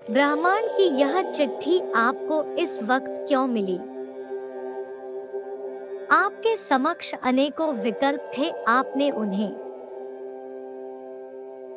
ब्रह्मांड की यह चिट्ठी आपको इस वक्त क्यों मिली? आपके समक्ष अनेकों विकल्प थे, आपने उन्हें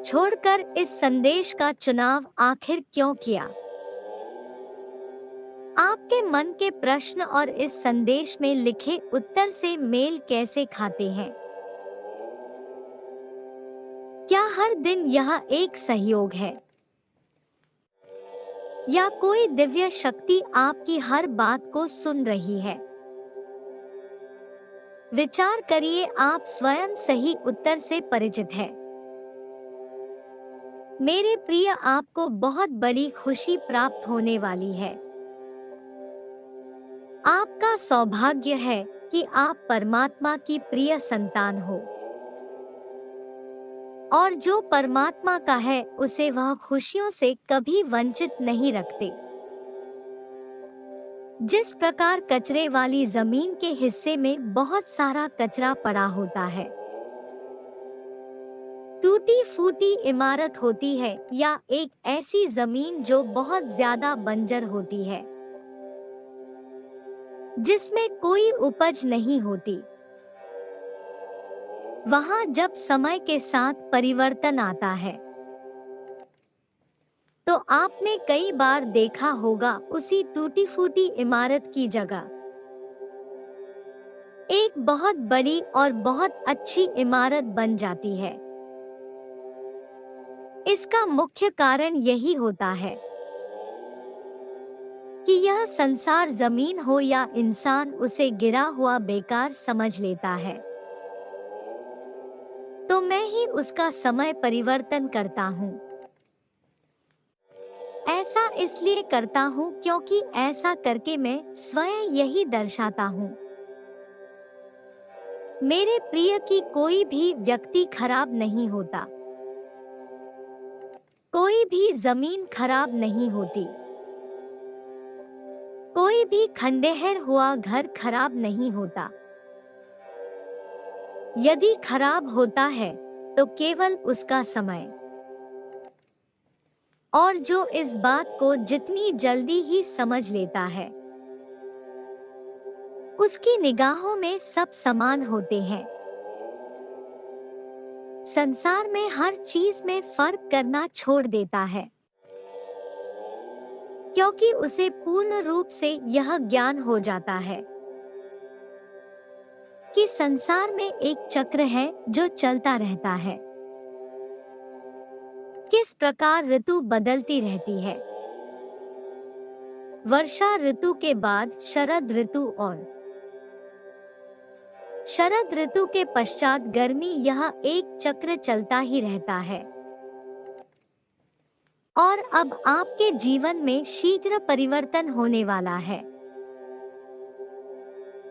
छोड़कर इस संदेश का चुनाव आखिर क्यों किया? आपके मन के प्रश्न और इस संदेश में लिखे उत्तर से मेल कैसे खाते हैं? क्या हर दिन यह एक सहयोग है या कोई दिव्य शक्ति आपकी हर बात को सुन रही है? विचार करिए, आप स्वयं सही उत्तर से परिचित हैं। मेरे प्रिय, आपको बहुत बड़ी खुशी प्राप्त होने वाली है। आपका सौभाग्य है कि आप परमात्मा की प्रिय संतान हो, और जो परमात्मा का है उसे वह खुशियों से कभी वंचित नहीं रखते। जिस प्रकार कचरे वाली जमीन के हिस्से में बहुत सारा कचरा पड़ा होता है, टूटी फूटी इमारत होती है, या एक ऐसी जमीन जो बहुत ज्यादा बंजर होती है, जिसमें कोई उपज नहीं होती, वहां जब समय के साथ परिवर्तन आता है तो आपने कई बार देखा होगा उसी टूटी फूटी इमारत की जगह एक बहुत बड़ी और बहुत अच्छी इमारत बन जाती है। इसका मुख्य कारण यही होता है कि यह संसार जमीन हो या इंसान उसे गिरा हुआ बेकार समझ लेता है, तो मैं ही उसका समय परिवर्तन करता हूँ। ऐसा इसलिए करता हूँ क्योंकि ऐसा करके मैं स्वयं यही दर्शाता हूँ, मेरे प्रिय, की कोई भी व्यक्ति खराब नहीं होता, कोई भी जमीन खराब नहीं होती, कोई भी खंडहर हुआ घर खराब नहीं होता। यदि खराब होता है तो केवल उसका समय, और जो इस बात को जितनी जल्दी ही समझ लेता है, उसकी निगाहों में सब समान होते हैं। संसार में हर चीज में फर्क करना छोड़ देता है, क्योंकि उसे पूर्ण रूप से यह ज्ञान हो जाता है कि संसार में एक चक्र है जो चलता रहता है। किस प्रकार ऋतु बदलती रहती है, वर्षा ऋतु के बाद शरद ऋतु, और शरद ऋतु के पश्चात गर्मी, यह एक चक्र चलता ही रहता है। और अब आपके जीवन में शीघ्र परिवर्तन होने वाला है।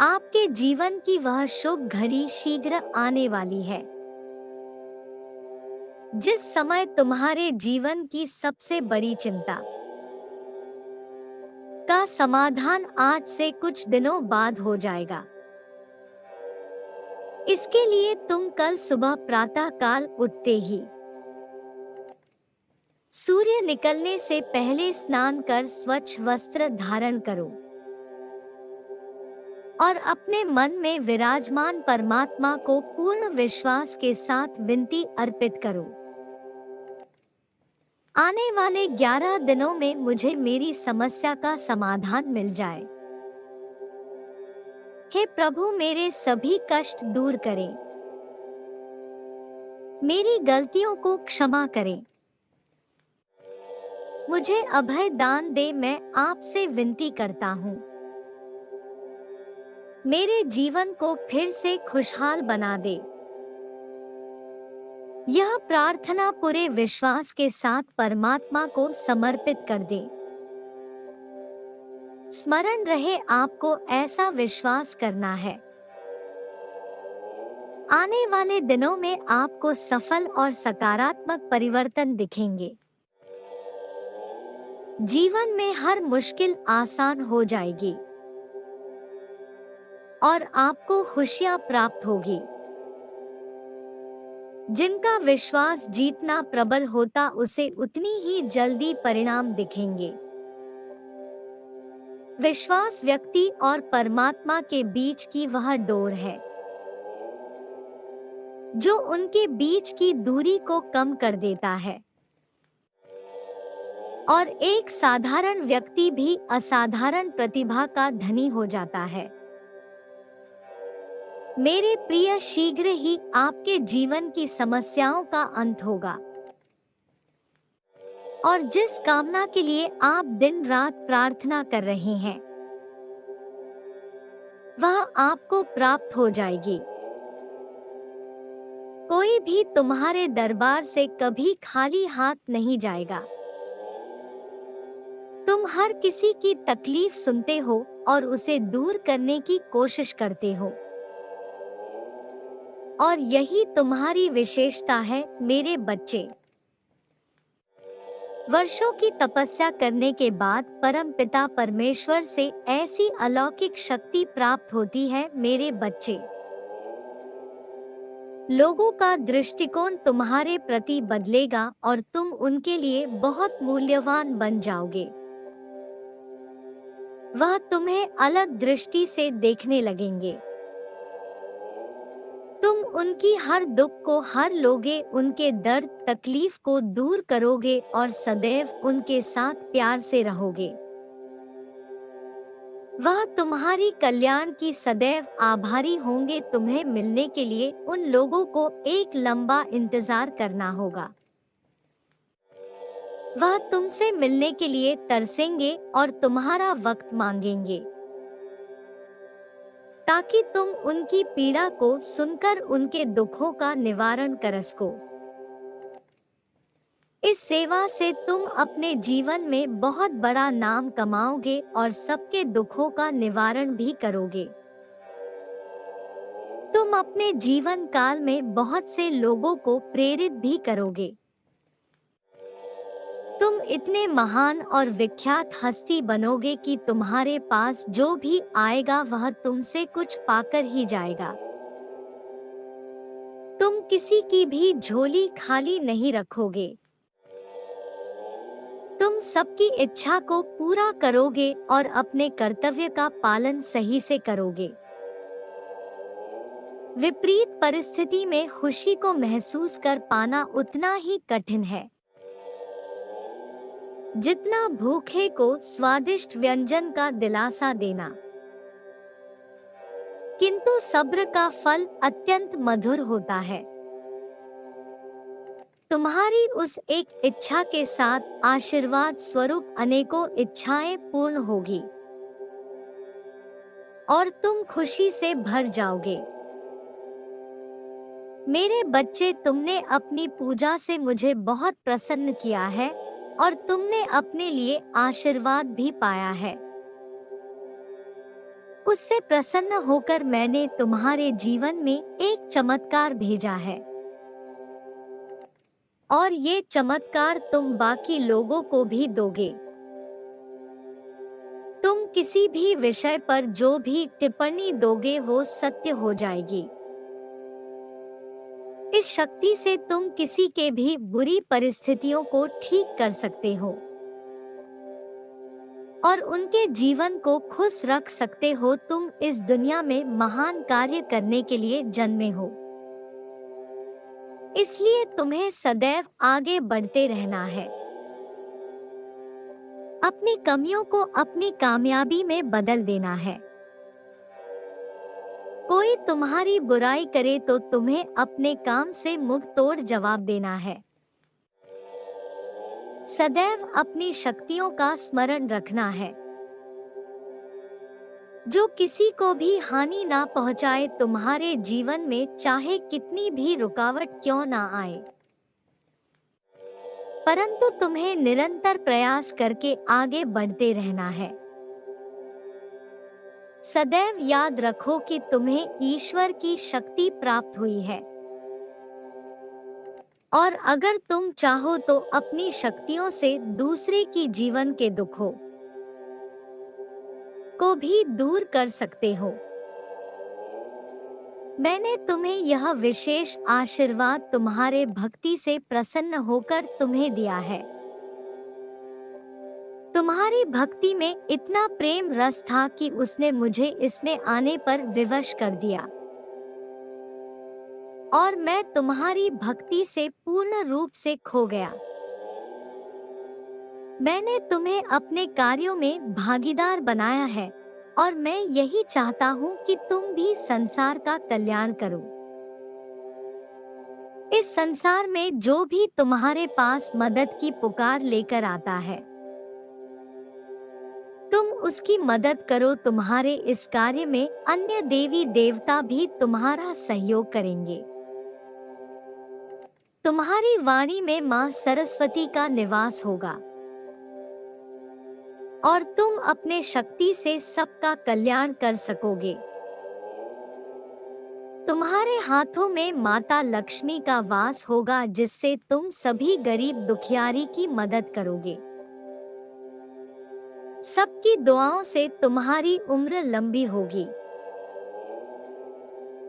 आपके जीवन की वह शुभ घड़ी शीघ्र आने वाली है, जिस समय तुम्हारे जीवन की सबसे बड़ी चिंता का समाधान आज से कुछ दिनों बाद हो जाएगा। इसके लिए तुम कल सुबह प्रातः काल उठते ही सूर्य निकलने से पहले स्नान कर स्वच्छ वस्त्र धारण करो और अपने मन में विराजमान परमात्मा को पूर्ण विश्वास के साथ विनती अर्पित करो, आने वाले 11 दिनों में मुझे मेरी समस्या का समाधान मिल जाए। हे प्रभु, मेरे सभी कष्ट दूर करें, मेरी गलतियों को क्षमा करें, मुझे अभय दान दे, मैं आपसे विनती करता हूँ। मेरे जीवन को फिर से खुशहाल बना दे। यह प्रार्थना पूरे विश्वास के साथ परमात्मा को समर्पित कर दे। स्मरण रहे, आपको ऐसा विश्वास करना है, आने वाले दिनों में आपको सफल और सकारात्मक परिवर्तन दिखेंगे। जीवन में हर मुश्किल आसान हो जाएगी और आपको खुशियां प्राप्त होगी। जिनका विश्वास जीतना प्रबल होता उसे उतनी ही जल्दी परिणाम दिखेंगे। विश्वास व्यक्ति और परमात्मा के बीच की वह डोर है जो उनके बीच की दूरी को कम कर देता है और एक साधारण व्यक्ति भी असाधारण प्रतिभा का धनी हो जाता है। मेरे प्रिय, शीघ्र ही आपके जीवन की समस्याओं का अंत होगा और जिस कामना के लिए आप दिन रात प्रार्थना कर रहे हैं वह आपको प्राप्त हो जाएगी। कोई भी तुम्हारे दरबार से कभी खाली हाथ नहीं जाएगा। तुम हर किसी की तकलीफ सुनते हो और उसे दूर करने की कोशिश करते हो और यही तुम्हारी विशेषता है मेरे बच्चे। वर्षों की तपस्या करने के बाद परमपिता परमेश्वर से ऐसी अलौकिक शक्ति प्राप्त होती है मेरे बच्चे। लोगों का दृष्टिकोण तुम्हारे प्रति बदलेगा और तुम उनके लिए बहुत मूल्यवान बन जाओगे। वह तुम्हें अलग दृष्टि से देखने लगेंगे। तुम उनकी हर दुख को हर लोगे, उनके दर्द तकलीफ को दूर करोगे और सदैव उनके साथ प्यार से रहोगे। वह तुम्हारी कल्याण की सदैव आभारी होंगे। तुम्हें मिलने के लिए उन लोगों को एक लंबा इंतजार करना होगा। वह तुमसे मिलने के लिए तरसेंगे और तुम्हारा वक्त मांगेंगे ताकि तुम उनकी पीड़ा को सुनकर उनके दुखों का निवारण कर सको। इस सेवा से तुम अपने जीवन में बहुत बड़ा नाम कमाओगे और सबके दुखों का निवारण भी करोगे। तुम अपने जीवन काल में बहुत से लोगों को प्रेरित भी करोगे। तुम इतने महान और विख्यात हस्ती बनोगे कि तुम्हारे पास जो भी आएगा वह तुमसे कुछ पाकर ही जाएगा। तुम किसी की भी झोली खाली नहीं रखोगे। तुम सबकी इच्छा को पूरा करोगे और अपने कर्तव्य का पालन सही से करोगे। विपरीत परिस्थिति में खुशी को महसूस कर पाना उतना ही कठिन है जितना भूखे को स्वादिष्ट व्यंजन का दिलासा देना। किंतु सब्र का फल अत्यंत मधुर होता है। तुम्हारी उस एक इच्छा के साथ आशीर्वाद स्वरूप अनेकों इच्छाएं पूर्ण होगी और तुम खुशी से भर जाओगे। मेरे बच्चे, तुमने अपनी पूजा से मुझे बहुत प्रसन्न किया है और तुमने अपने लिए आशीर्वाद भी पाया है। उससे प्रसन्न होकर मैंने तुम्हारे जीवन में एक चमत्कार भेजा है और ये चमत्कार तुम बाकी लोगों को भी दोगे। तुम किसी भी विषय पर जो भी टिप्पणी दोगे वो सत्य हो जाएगी। इस शक्ति से तुम किसी के भी बुरी परिस्थितियों को ठीक कर सकते हो और उनके जीवन को खुश रख सकते हो। तुम इस दुनिया में महान कार्य करने के लिए जन्मे हो, इसलिए तुम्हें सदैव आगे बढ़ते रहना है। अपनी कमियों को अपनी कामयाबी में बदल देना है। कोई तुम्हारी बुराई करे तो तुम्हें अपने काम से मुंह तोड़ जवाब देना है। सदैव अपनी शक्तियों का स्मरण रखना है। जो किसी को भी हानि ना पहुंचाए तुम्हारे जीवन में, चाहे कितनी भी रुकावट क्यों ना आए, परंतु तुम्हें निरंतर प्रयास करके आगे बढ़ते रहना है। सदैव याद रखो कि तुम्हें ईश्वर की शक्ति प्राप्त हुई है और अगर तुम चाहो तो अपनी शक्तियों से दूसरे की जीवन के दुखों को भी दूर कर सकते हो। मैंने तुम्हें यह विशेष आशीर्वाद तुम्हारे भक्ति से प्रसन्न होकर तुम्हें दिया है। तुम्हारी भक्ति में इतना प्रेम रस था कि उसने मुझे इसमें आने पर विवश कर दिया, और मैं तुम्हारी भक्ति से पूर्ण रूप से खो गया। मैंने तुम्हें अपने कार्यों में भागीदार बनाया है, और मैं यही चाहता हूँ कि तुम भी संसार का कल्याण करो। इस संसार में जो भी तुम्हारे पास मदद की पुकार लेकर आता है, तुम उसकी मदद करो। तुम्हारे इस कार्य में अन्य देवी देवता भी तुम्हारा सहयोग करेंगे। तुम्हारी वाणी में मां सरस्वती का निवास होगा, और तुम अपने शक्ति से सबका कल्याण कर सकोगे। तुम्हारे हाथों में माता लक्ष्मी का वास होगा, जिससे तुम सभी गरीब दुखियारी की मदद करोगे। सबकी दुआओं से तुम्हारी उम्र लंबी होगी,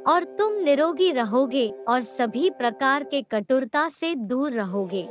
और तुम निरोगी रहोगे और सभी प्रकार के कटुरता से दूर रहोगे।